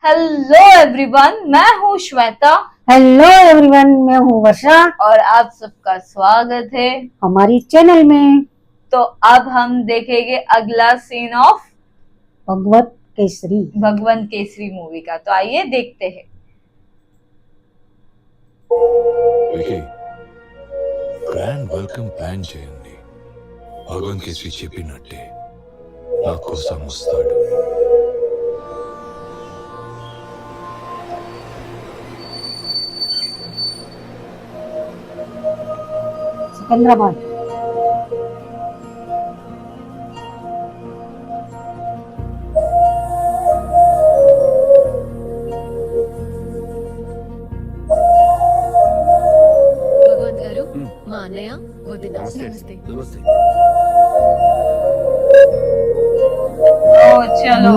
Hello everyone, मैं हूँ Shweta. Hello everyone, मैं हूँ वर्षा और आप सबका स्वागत है हमारी चैनल में। तो अब हम देखेंगे अगला scene of Bhagwat Kesari Bhagavanth Kesari movie का। तो आइए देखते हैं। గ్రాండ్ వెల్కమ్ ప్లాన్ చేయండి. భగవంత్ కేసరి చెప్పినట్టే నా కోసం వస్తాడు. సికింద్రాబాద్ భగవంత్ గారు మా అన్నయ్య వదిన. నమస్తే. तो चलो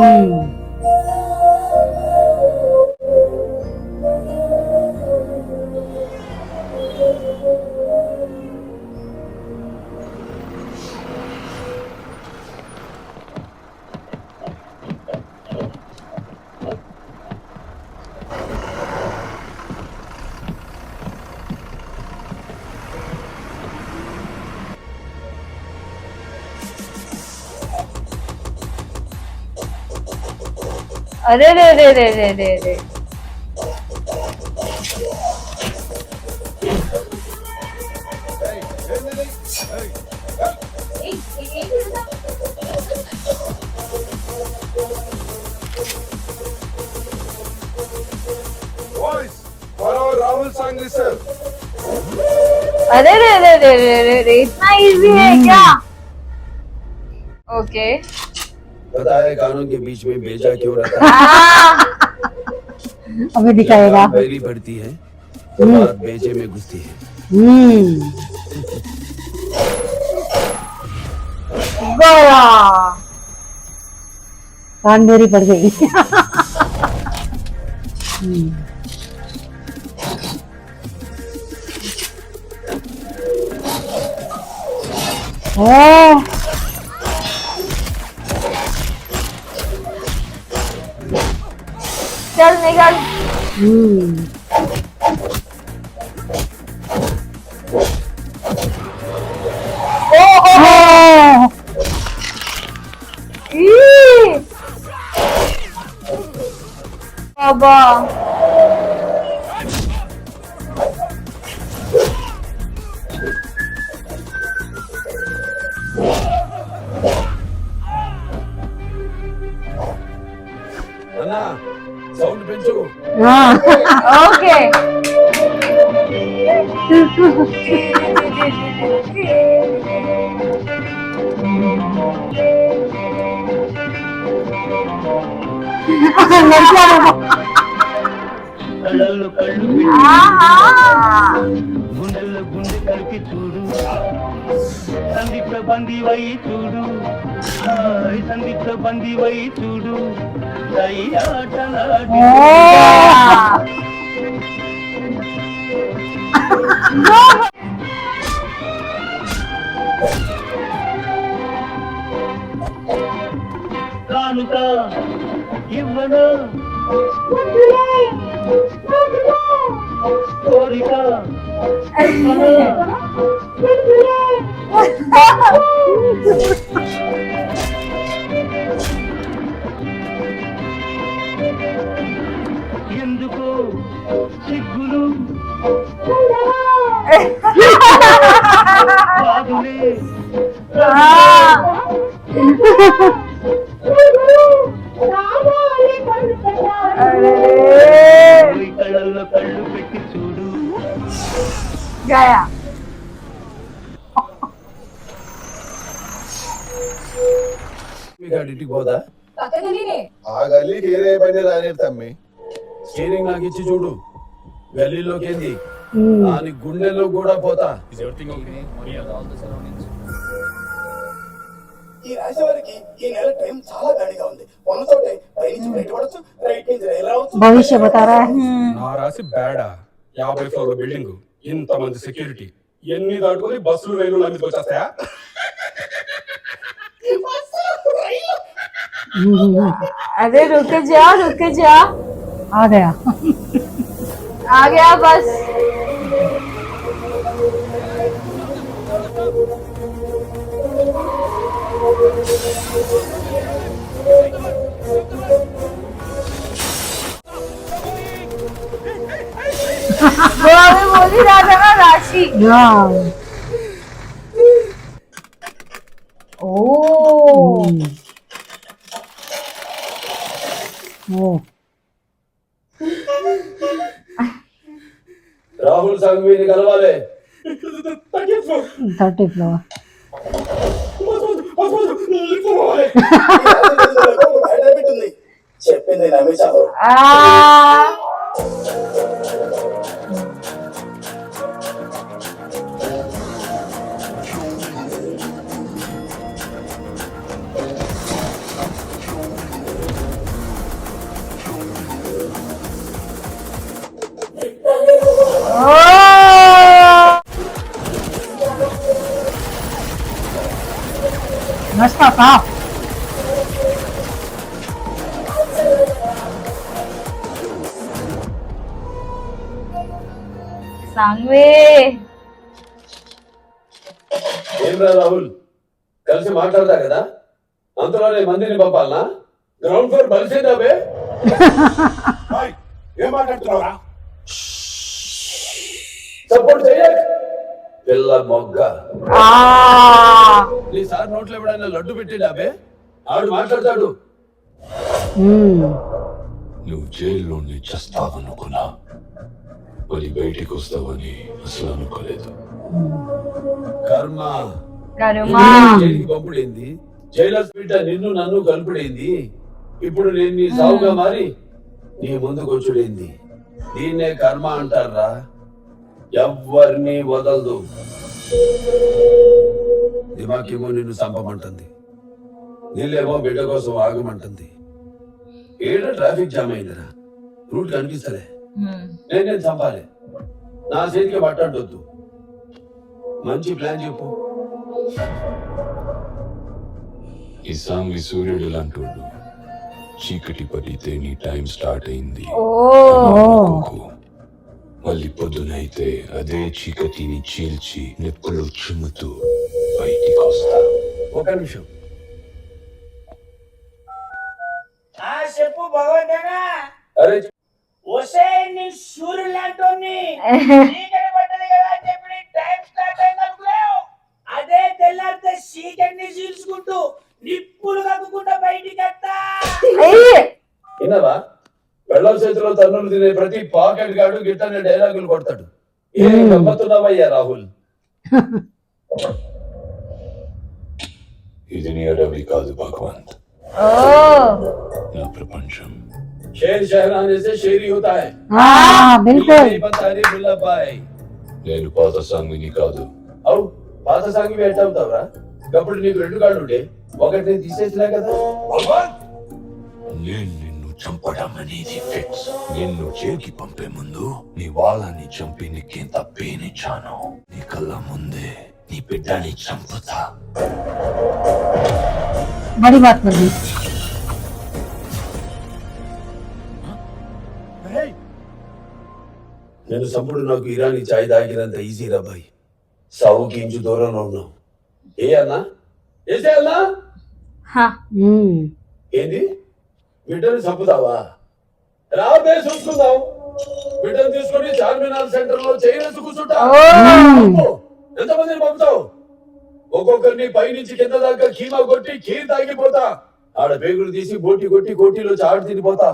अरे रे रे रे रे रे रे अरे रे रे रे रे रे रे इतना इजी है क्या? ओके पता है कानों के बीच में बेजा क्यों रहता है? अभी दिखाएगा। बैली बढ़ती है तो बात बेजे में घुसती है। गया कान मेरी पड़ गई। ओ चल निकल। ओ हो हो ई! बाबा अन्ना साउंड पेंचो. ओके కళ్ళల్లో కళ్ళు ఆహా గుండెల్లో గుండె కలిపి చూడు సందీప్త బందీవై చూడు సందీప్త బందీవై చూడు ఆటలాడి కానుక ఇవ్వను కోరిక ఎందుకు సిగ్గులు బాధులే కళ్ళల్లో కళ్ళు పెట్టి చూడు. गया మీ గాడికి పోదా? ఆ గల్లీకి ఏరే బండి రానేరు తమ్మి. స్టీరింగ్ నాకు ఇచ్చి చూడు. గల్లీలోకి ఏంది దాని గుండెల్లో కూడా పోతా. ఈ రాశి వారికి ఈ నెల టైం చాలా గాడిగా ఉంది. ఉన్న చోటే పైనుంచి బయట పడచ్చు, రైట్ నుంచి రైలు రావచ్చు. भविष्य बता रहा है। నా రాసి బ్యాడా. 50 ఫ్లోర్ల బిల్డింగ్, ఇంతమంది సెక్యూరిటీ, ఎన్ని దాటుకొని బస్సులు రైలు నమ్మికి వచ్చేస్తాయా? अरे रुक जा आ गया आ गया बस। वो अभी बोल ही रहा था ना राशि। हाँ ओ ओ రాహుల్ సంఘవిని కలవాలి. 30 फ्लोर ఉంది చెప్పింది నమ్మేశావు. आ मस्त था सांगवे ఏమ్రా రాహుల్, కలిసి మాట్లాడతా కదా, అంతలోనే మందిని పంపాలనా? గ్రౌండ్ ఫ్లోర్ బలిసిందాబే. హాయ్, ఏం మాట్లాడుతున్నావురా? సపోర్ట్ చెయ్యక్ పిల్ల మొగ్గ. आ నీ సార్ నోట్లో ఎవడైనా లడ్డు పెట్టిండాబే? ఆడు మాట్లాడతాడు. నువ్వు జైల్లోనే చస్తావనుకున్నా, మళ్ళీ బయటికి వస్తావని అసలు అనుకోలేదు. కర్మ కరుమా జైలుకి పంపుడైంది, జైలర్ పీట నిన్ను నన్ను కలుపుడైంది. ఇప్పుడు నేను నీ సావుగా మారి నీ ముందుకు వచ్చుడైంది. దీన్నే కర్మ అంటారా. ఎవ్వరిని వదలదు. దిమాకేమో నిన్ను చంపమంటుంది, నీళ్ళేమో బిడ్డ కోసం ఆగమంటుంది. ఏడ ట్రాఫిక్ జామ్ అయిందిరా, రూట్ కనిపిస్తలే. నేను చంపాలి, నా చేతికి పట్టంటొద్దు. మంచి ప్లాన్ చెప్పు. ఈ సాంగ్వి సూర్యుడు లాంటోడు. చీకటి పడితే నీ టైం స్టార్ట్ అయింది ఓ అనుకోకు. మళ్ళీ పొద్దునైతే అదే చీకటిని చీల్చి నిప్పులు చిమ్ముతూ బయటికి వస్తా. ఒక నిమిషం. చెప్పు భగవంతనా, అరే వసే నీ సూర్యుడు లాంటి చీకటి పడ్డది కదా అని చెప్పి టైం స్టార్ట్ అయింది అనుకున్నావు. అదే తెల్లారితే చీకటిని చీల్చుకుంటూ నిప్పులు కక్కుకుంటా బయటికి వస్తా. విన్నావా, వెళ్ళం చేతిలో తన్నులు తినే ప్రతి పాకెట్ గాడు గిట్టనే డైలాగులు కొడతాడు. ఏం నమ్మతున్నావయ్యా రాహుల్? ఇది నీ అడవి కాదు భగవంత్, ओ నా ప్రపంచం. షేర్ షహరానే సే షేరీ హోతా హై. हाँ बिल्कुल ఈ బంతారి బిల్లబాయ్. నేను పాత సాంగ్విని కాదు. అవు పాత సాంగి ఎట్లా అవుతావురా? అప్పుడు నీకు 2 కాళ్ళు ఉండే, ఒకటి నేను తీసేసినా కదా. నేను నిన్ను చంపడం అనేది ఫిక్స్. నిన్ను జైలుకి పంపే ముందు నీ వాళ్ళని చంపి నీకెంత పేనిచ్చాను. నీ కళ్ళ ముందే నీ బిడ్డని చంపుతా. बड़ी बात कर दी నేను సంపుడు నాకు ఇరానీ చాయ్ తాగినంత ఈజీ రా బాయ్. సావుకి ఇంచు దూరంలో ఉన్నావు. ఏ అన్నా, ఏసే అన్నా. हाँ ఏంది, బిడ్డను చంపుతావా? రాబే చూసుకుందాం. బిడ్డను తీసుకొని చార్మినార్ సెంటర్ లో చైనేసి కూర్చుంటా. ఎంతమందిని పంపుతావు? ఒక్కొక్కరిని పైనుంచి కింద దాకా కీమా కొట్టి ఖీర్ తాగిపోతా. ఆడ పేగులు తీసి బోటి కొట్టి కోటిలో చాటు తినిపోతా.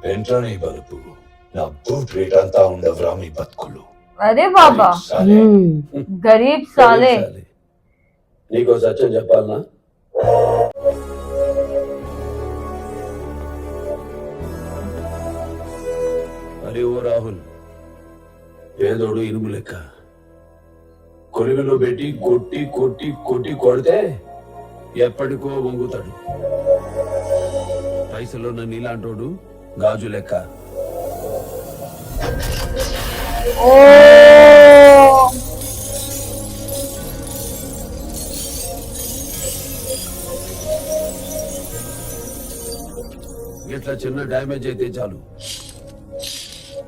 వెంటనే బలుపు నా బూట్ రేట్ అంతా ఉండవురా మీ బతుకులు. अरे बाबा సరే, गरीब साले నీకో సత్యం చెప్పాలనా? అరే ఓ రాహుల్, పేదోడు ఇనుము లెక్క. కొలుగులో పెట్టి కొట్టి కొట్టి కొట్టి కొడితే ఎప్పటికో వంగుతాడు. పైసలో నీలాంటోడు గాజు లెక్క. ओ ఇట్లా చిన్న డ్యామేజ్ అయితే చాలు,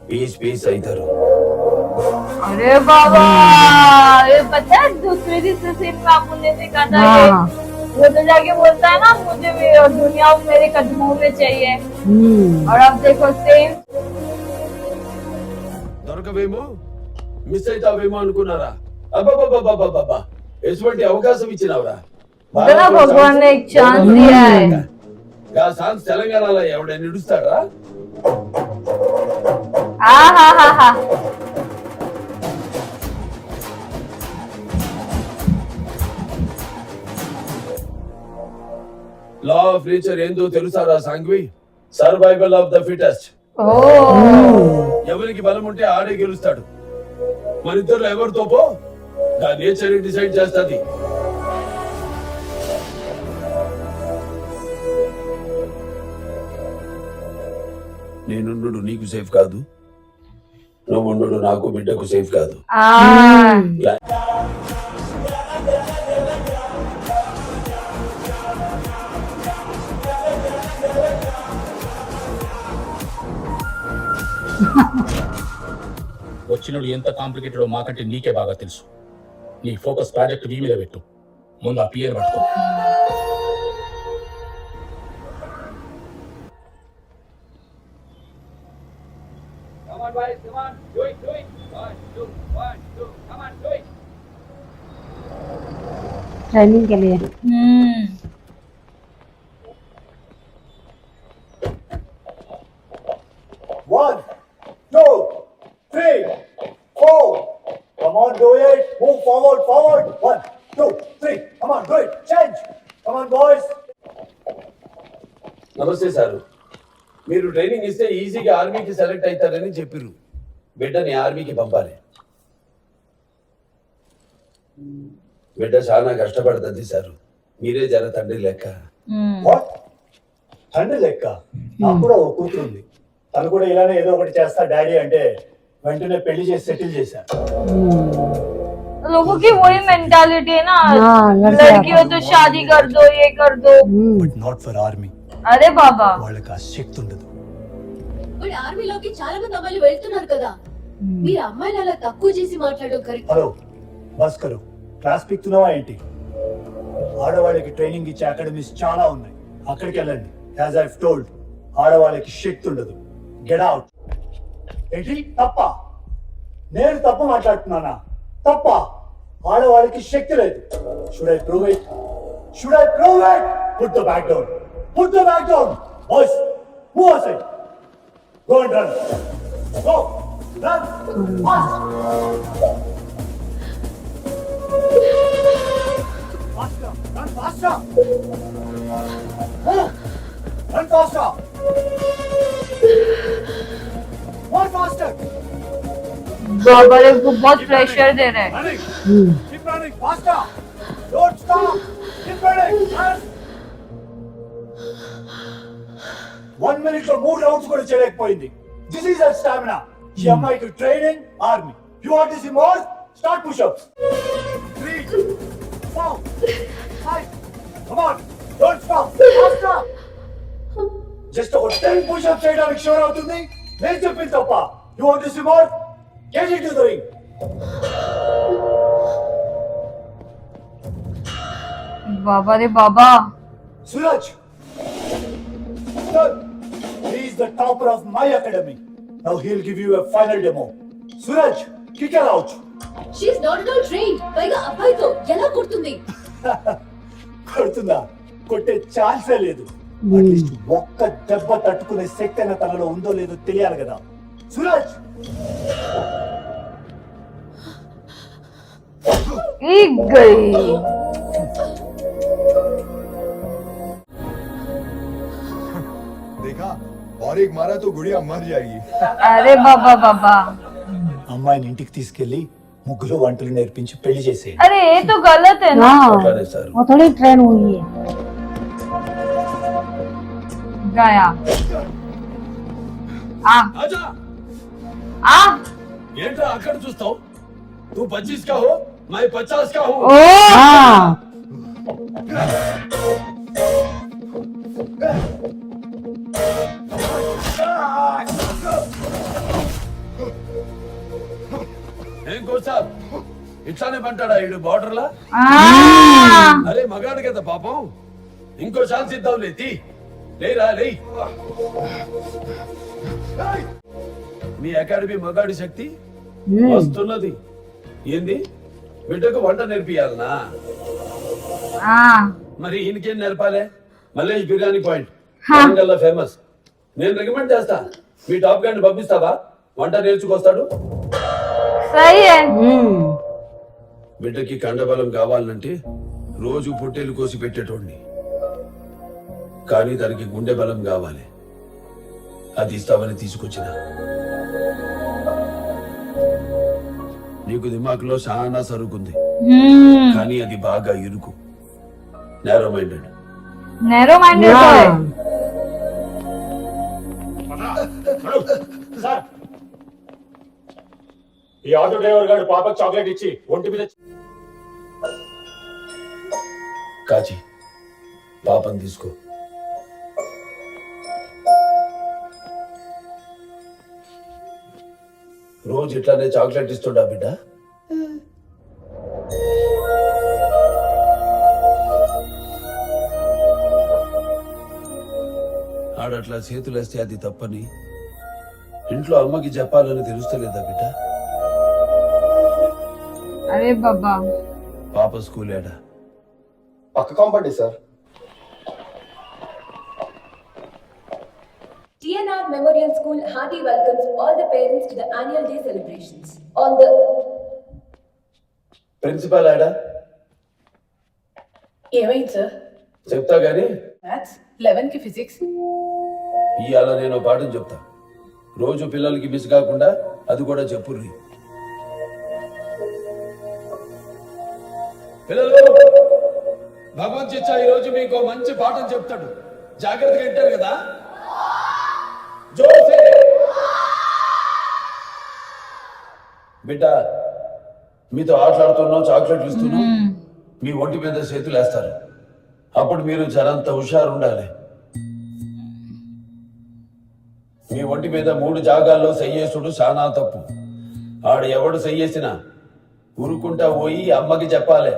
पीस पीस इधर अरे बाबा, ये पता है दूसरे तीसरे सीन में आपको ने देखा था ये, हाँ। वो तो जाके बोलता है ना मुझे भी दुनिया मेरे कदमों में चाहिए, और अब देखो सेम। దొరకవేమో మిస్ అవుతావేమో అనుకున్నారా అబ్బబ్బబ్బబ్బబ్బబ్బా ఎటువంటి అవకాశం ఇచ్చినావురా इतना भगवान ने एक चांस दिया है। ఆ సాంగ్స్ తెలంగాణలో ఎవడైనా ఇడుస్తాడా ఆహాహాహా. లా ఆఫ్ నేచర్ ఏందో తెలుసారా సాంగ్వి సర్వైవల్ ఆఫ్ ద ఫిటెస్ట్ ఓ ఎవరికి బలం ఉంటే ఆడే గెలుస్తాడు మన ఇద్దరు ఎవరితో పో దా నేచర్ డిసైడ్ చేస్తుంది నేనుండు నీకు సేఫ్ కాదు నువ్వు ఉండు నాకు బిడ్డకు సేఫ్ కాదు ఆ వచ్చినోడు ఎంత కాంప్లికేటెడో మాకంటే నీకే బాగా తెలుసు. నీ ఫోకస్ ప్రాజెక్ట్ వీ మీద పెట్టు. ముందు ఆ పియర్ పట్టుకో. ट्रेनिंग के लिए One, two, three, four. Come on, do it. Move forward, forward. 1, 2, 3. Come on, do it. Change. Come on, boys. నమస్తే సార్ మీరు ట్రైనింగ్ ఇస్తే ఈజీగా ఆర్మీకి సెలెక్ట్ అవుతారని చెప్పిర్రు బిడ్డని ఆర్మీకి పంపాలి బిడ్డ చాలా కష్టపడుతుంది సార్ మీరే జర తండ్రి లెక్క What? తండ్రి లెక్క నాకు కూడా ఒక కూతురు ఉంది తను కూడా ఇలానే ఏదో ఒకటి చేస్తా డాడీ అంటే వెంటనే పెళ్లి చేసి సెటిల్ చేశా लोगों की वही मेंटालिटी है ना, हाँ, लड़की हो तो शादी कर दो, ये कर दो। బట్ నాట్ ఫర్ ఆర్మీ अरे बाबा, వాళ్ళకి ఆ శక్తి ఉండదు ఇప్పుడు ఆర్మీలోకి చాలా మంది అమ్మాయిలు వెళ్తున్నారు కదా, మీరు అమ్మాయిలు అలా తక్కువ చేసి మాట్లాడడం కరెక్ట్. హలో బస్ కరు క్లాస్ పిక్తున్నావా ఏంటి ఆడవాళ్ళకి ట్రైనింగ్ ఇచ్చే అకాడమీస్ చాలా ఉన్నాయి అక్కడికి వెళ్ళండి యాజ్ ఐ టోల్డ్ ఆడవాళ్ళకి శక్తి ఉండదు గెట్ అవుట్ ఏంటి తప్ప నేను తప్ప మాట్లాడుతున్నానా తప్ప ఆడవాళ్ళకి శక్తి లేదు should I prove it put the back down boys move aside go and run go run fast run faster move run faster more faster बाबा लोग को बहुत प्रेशर दे रहे हैं। running keep running faster don't stop keep running run 1 minute లో 3 rounds కూడా చేయలేకపోయింది this is her stamina ఈ అమ్మాయికి training army you want to see more start push ups 3 4 5 come on don't stop faster just ఒక 10 push ups చేయడానికి sure అవుతుంది నేను చెప్పింది తప్ప you want to see more get it to the ring बाबा रे बाबा, Suraj, sir, he is the topper of my academy. Now he'll give you a final demo. Suraj, kick her out. She is not at all trained, పైగా అబ్బాయితో ఎలా కొడుతుంది? కొడుతుందా కొట్టే ఛాన్సే లేదు అట్లీస్ట్ ఒక్క దెబ్బ తట్టుకునే శక్తి అయిన తనలో ఉందో లేదో తెలియాలి కదా సూరజ్ एक गई। देखा और एक मारा तो गुड़िया मर जाएगी अरे बाबा बाबा, అమ్మాయిని ఇంటికి తీసుకెళ్లి ముగ్గురు వంటలు నేర్పించి పెళ్లి చేసే अरे ये तो गलत है ना। हाँ అట్లానే సార్ वो थोड़ी ट्रेन हुई है गया आ ఆజా आ ఏంట్రా అక్కడ చూస్తావు तू 25 का हो मैं 50 का हूँ ओ हाँ ఏం కోసా ఇట్లానే పంటాడా ఈడు బార్డర్లా? అరే మగాడు కదా పాపం, ఇంకో ఛాన్స్ ఇద్దాం లేతి. లేరా లే. మీ అకాడమీ మగాడి శక్తి వస్తున్నది. ఏంది బిడ్డకు వంట నేర్పియాలనా? మరి ఈయనకేం నేర్పాలే? మల్లేష్ బిర్యానీ పాయింట్ వరంగల్లో ఫేమస్. నేను రికమెండ్ చేస్తా, మీ టాప్ గార్డ్ పంపిస్తావా? వంట నేర్చుకొస్తాడు. బిడ్డకి కండబలం కావాలంటే రోజు పొట్టేలు కోసి పెట్టేటోడిని, కానీ తనకి గుండె బలం కావాలి. అది ఇస్తామని తీసుకొచ్చిన. నీకు దిమాకులో చాలా సరుకుంది, కానీ అది బాగా ఇరుకు. Narrow minded. సార్, ఈ ఆటో డ్రైవర్ గారు పాపకు చాక్లెట్ ఇచ్చి ఒంటి మీద కాచి పాపం తీసుకో. రోజు ఇట్లానే చాక్లెట్ ఇస్తుండా బిడ్డ? ఆడట్లా చేతులేస్తే అది తప్పని ఇంట్లో అమ్మకి చెప్పాలని తెలుస్తలేదా బిడ్డ? అరే బాబా, పాప స్కూల్ ఏడా? పక్క compound sir. TNR Memorial School hearty welcomes all the parents to the annual day celebrations. On the principal ఏడా? ఏమైంది సార్? చెప్తా గాని మ్యాథ్స్ 11 కి ఫిజిక్స్. ఇవాళ నేను పాఠం చెప్తా. రోజు పిల్లలకి మిస్ కాకుండా అది కూడా చెప్పుర్రి. పిల్లలు, భగవంత్ చిచ్చా ఈ రోజు మీకు మంచి పాఠం చెప్తాడు. జాగ్రత్తగా వింటారు కదా? జోసే బిడ్డ, మీతో ఆటలాడుతున్నాం, చాక్లెట్లు ఇస్తున్నాం, మీ ఒంటి మీద చేతులు వేస్తారు. అప్పుడు మీరు జరంత హుషారు ఉండాలి. మీ ఒంటి మీద 3 జాగాల్లో సయ్యేసుడు చాలా తప్పు. ఆడ ఎవడు సయ్యేసినా ఉరుకుంటా పోయి అమ్మకి చెప్పాలి.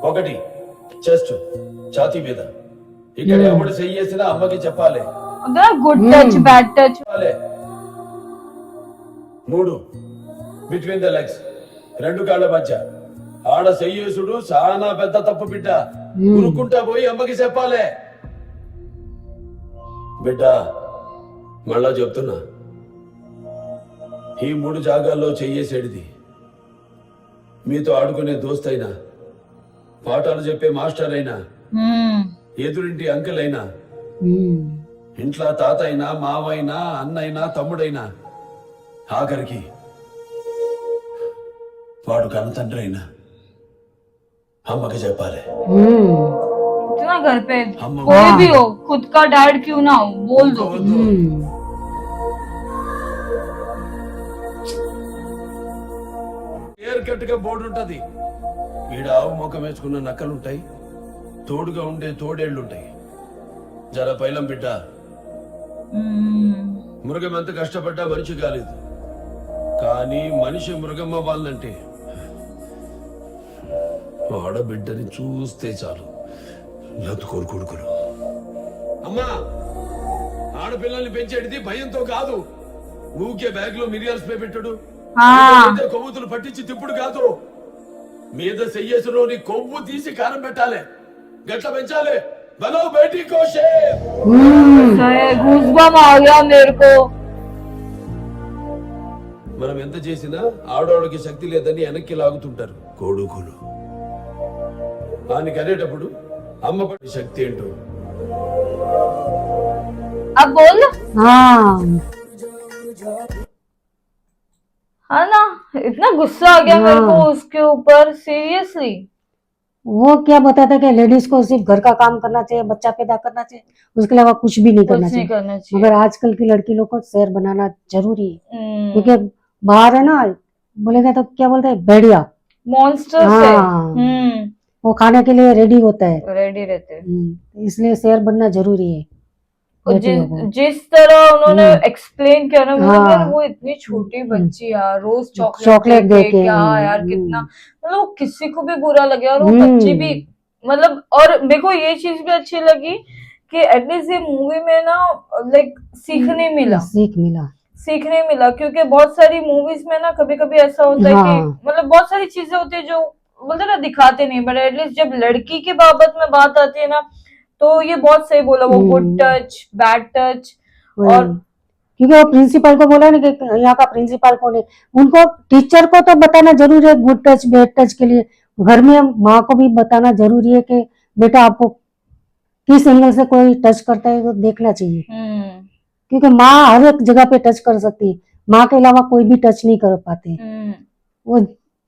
1 చెస్ట్ ఛాతీ మీద. ఇక్కడ ఎవడు సయ్యేసినా అమ్మకి చెప్పాలి. Good touch, bad touch. 3 between the legs, 2 కాళ్ళ మధ్య. ఆడ సయ్యేసుడు చాలా పెద్ద తప్పు బిడ్డ. ఉరుకుంటా పోయి అమ్మకి చెప్పాలి. బిడ్డ, మళ్ళా చెప్తున్నా, ఈ 3 జాగాల్లో చెయ్యేసేడిది. మీతో ఆడుకునే దోస్తైనా, పాఠాలు చెప్పే మాస్టర్ అయినా, ఎదురింటి అంకుల్ అయినా, ఇంట్లో తాత అయినా, మావైనా, అన్నైనా, తమ్ముడైనా, ఆఖరికి వాడు కన్న తండ్రి అయినా అమ్మకి చెప్పాలి. इतना घर पे कोई भी हो, खुद का डैड क्यों ना हो, बोल दो. క్లియర్ కట్ గా బోర్డు ఉంటది. ఈడ ఆవు ముఖం వేసుకున్న నక్కలుంటాయి, తోడుగా ఉండే తోడేళ్లుంటాయి. జర పైలం బిడ్డ, మృగం ఎంత కష్టపడ్డా మనిషి కాలేదు, కానీ మనిషి మృగం అవ్వాలంటే ఆడబిడ్డని చూస్తే చాలు లతుకోరు కొడుకులు. అమ్మా, ఆడపిల్లల్ని పెంచేటిది భయంతో కాదు. ఊకే బ్యాగ్ లో మిరియాల్ స్ప్రే పెట్టడు, కొవ్వుతులు పట్టించి తిప్పుడు కాదు. మీద చెయ్యేసులోని కొవ్వు తీసి కారం పెట్టాలి, గట్ల పెంచాలి. బలో బేటీ కోషే. గూస్బమ్ ఆ గయా మేరే కో. మనం ఎంత చేసినా ఆడవాడికి శక్తి లేదని వెనక్కి లాగుతుంటారు కొడుకులు. ఆయనకి అనేటప్పుడు అమ్మ పడి శక్తి ఏంటో. अब बोल. हाँ ना, इतना गुस्सा आ गया मेरे को उसके ऊपर, सीरियसली. वो क्या बताता है कि लेडीज को सिर्फ घर का काम करना चाहिए, बच्चा पैदा करना चाहिए, उसके अलावा कुछ भी नहीं करना चाहिए. मगर आजकल की लड़की लोग को शेर बनाना जरूरी है, क्योंकि बाहर है ना, बोलेगा तो क्या बोलते हैं, भेड़िया, मॉन्स्टर से. वो खाने के लिए रेडी होता है, रेडी रहते हैं. इसलिए शेर बनना जरूरी है. बेटियों को। जिस तरह उन्होंने एक्सप्लेन किया ना, हाँ। यार वो इतनी छोटी बच्ची यार, रोज चॉकलेट दे के, क्या यार, कितना मतलब वो किसी को भी बुरा लगे, और वो बच्ची भी मतलब। और मेरे को ये चीज भी अच्छी लगी कि एटलीस्ट ये मूवी में ना लाइक सीखने मिला, क्योंकि बहुत सारी मूवीज में ना कभी कभी ऐसा होता है कि मतलब बहुत सारी चीजें होती है जो बोलते ना दिखाते नहीं, बट एटलीस्ट जब लड़की के बाबत में बात आती है ना, तो ये बहुत सही बोला वो, गुड टच बैड टच। और क्योंकि वो प्रिंसिपल को बोला ना कि यहाँ का प्रिंसिपल कौन है, उनको टीचर को तो बताना जरूरी है गुड टच बैड टच के लिए, घर में माँ को भी बताना जरूरी है कि बेटा आपको किस एंगल से कोई टच करता है तो देखना चाहिए, क्योंकि माँ हर एक जगह पे टच कर सकती है, माँ के अलावा कोई भी टच नहीं कर पाते। वो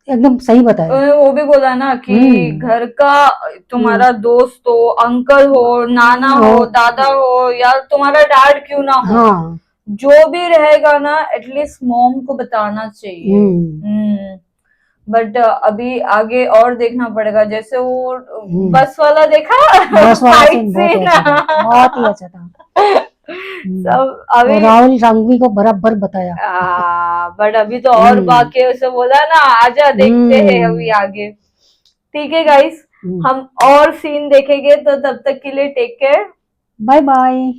एकदम सही बताया। वो भी बोला ना कि घर का तुम्हारा दोस्त हो, अंकल हो, नाना हो, दादा हो, या तुम्हारा डैड क्यों ना हो, जो भी रहेगा ना एटलीस्ट मॉम को बताना चाहिए। बट अभी आगे और देखना पड़ेगा, जैसे वो बस वाला देखा, बस वाला फाइट सीन सीन बहुत ही अच्छा था। सब अभी राहुल रांघवी को बराबर बताया। बट अभी तो और बाकी है, उसे बोला ना आजा देखते हैं अभी आगे। ठीक है गाइस, हम और सीन देखेंगे, तो तब तक के लिए टेक केयर, बाय बाय।